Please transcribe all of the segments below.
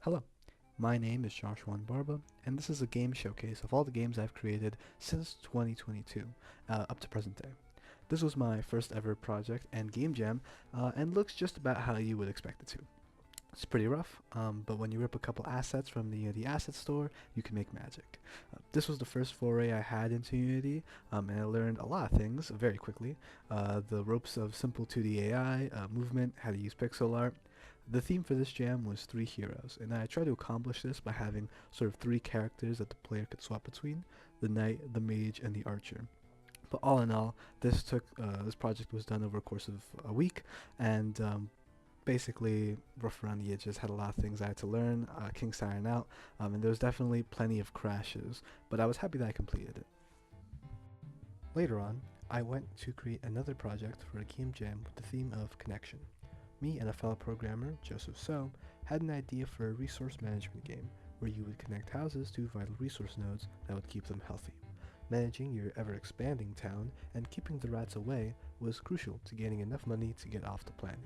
Hello, my name is Joshua Barba, and this is a game showcase of all the games I've created since 2022, up to present day. This was my first ever project and game jam, and looks just about how you would expect it to. It's pretty rough, but when you rip a couple assets from the Unity Asset Store, you can make magic. This was the first foray I had into Unity, and I learned a lot of things very quickly. The ropes of simple 2D AI, movement, how to use pixel art. The theme for this jam was three heroes, and I tried to accomplish this by having sort of three characters that the player could swap between: the knight, the mage, and the archer. But all in all, this project was done over a course of a week, and basically rough around the edges. Had a lot of things I had to learn, kinks to iron out, and there was definitely plenty of crashes, but I was happy that I completed it. Later on, I went to create another project for a game jam with the theme of connection. Me and a fellow programmer, Joseph So, had an idea for a resource management game where you would connect houses to vital resource nodes that would keep them healthy. Managing your ever-expanding town and keeping the rats away was crucial to gaining enough money to get off the planet.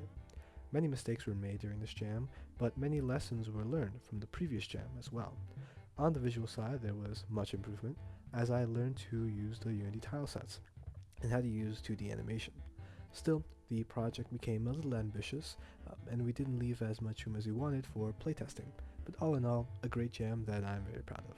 Many mistakes were made during this jam, but many lessons were learned from the previous jam as well. On the visual side, there was much improvement, as I learned to use the Unity tile sets and how to use 2D animation. Still, the project became a little ambitious, and we didn't leave as much room as we wanted for playtesting, but all in all, a great jam that I'm very proud of.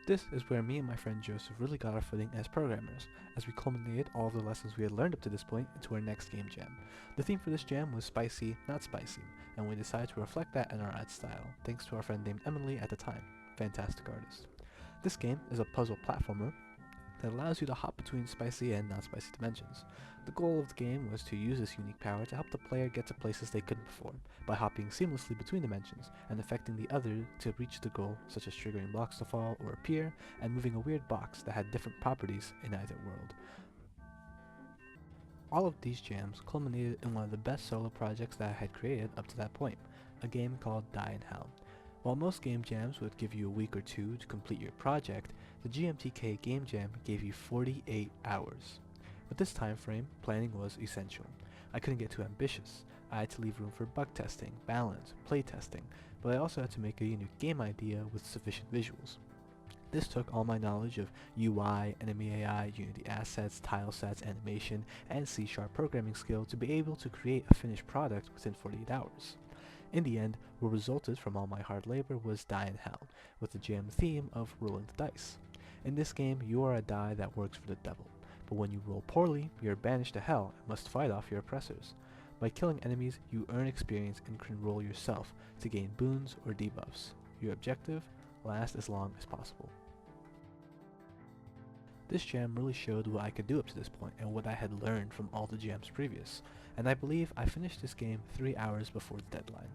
This is where me and my friend Joseph really got our footing as programmers, as we culminated all of the lessons we had learned up to this point into our next game jam. The theme for this jam was spicy, not spicy, and we decided to reflect that in our art style, thanks to our friend named Emily at the time. Fantastic artist. This game is a puzzle platformer that allows you to hop between spicy and not spicy dimensions. The goal of the game was to use this unique power to help the player get to places they couldn't before, by hopping seamlessly between dimensions and affecting the other to reach the goal, such as triggering blocks to fall or appear, and moving a weird box that had different properties in either world. All of these jams culminated in one of the best solo projects that I had created up to that point, a game called Die in Hell. While most game jams would give you a week or two to complete your project, the GMTK Game Jam gave you 48 hours. With this time frame, planning was essential. I couldn't get too ambitious. I had to leave room for bug testing, balance, play testing, but I also had to make a unique game idea with sufficient visuals. This took all my knowledge of UI, enemy AI, Unity assets, tile sets, animation, and C# programming skill to be able to create a finished product within 48 hours. In the end, what resulted from all my hard labor was Die in Hell, with the jam theme of rolling the dice. In this game, you are a die that works for the devil, but when you roll poorly, you are banished to hell and must fight off your oppressors. By killing enemies, you earn experience and can roll yourself to gain boons or debuffs. Your objective? Last as long as possible. This jam really showed what I could do up to this point and what I had learned from all the jams previous, and I believe I finished this game 3 hours before the deadline.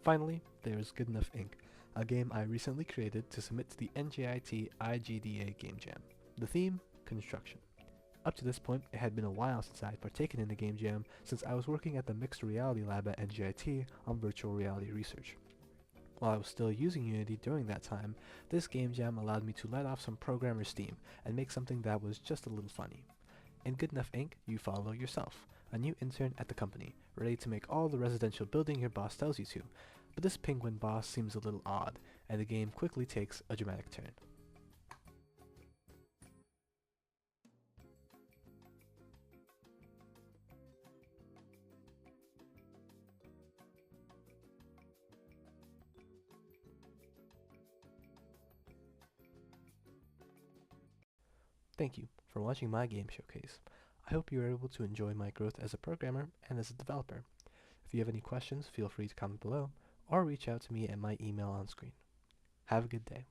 Finally, there is Good Enough Inc., a game I recently created to submit to the NJIT IGDA Game Jam. The theme? Construction. Up to this point, it had been a while since I had partaken in the game jam, since I was working at the Mixed Reality Lab at NJIT on virtual reality research. While I was still using Unity during that time, this game jam allowed me to let off some programmer steam and make something that was just a little funny. In Good Enough Inc., you follow yourself, a new intern at the company, ready to make all the residential building your boss tells you to, but this penguin boss seems a little odd, and the game quickly takes a dramatic turn. Thank you for watching my game showcase. I hope you were able to enjoy my growth as a programmer and as a developer. If you have any questions, feel free to comment below, or reach out to me at my email on screen. Have a good day.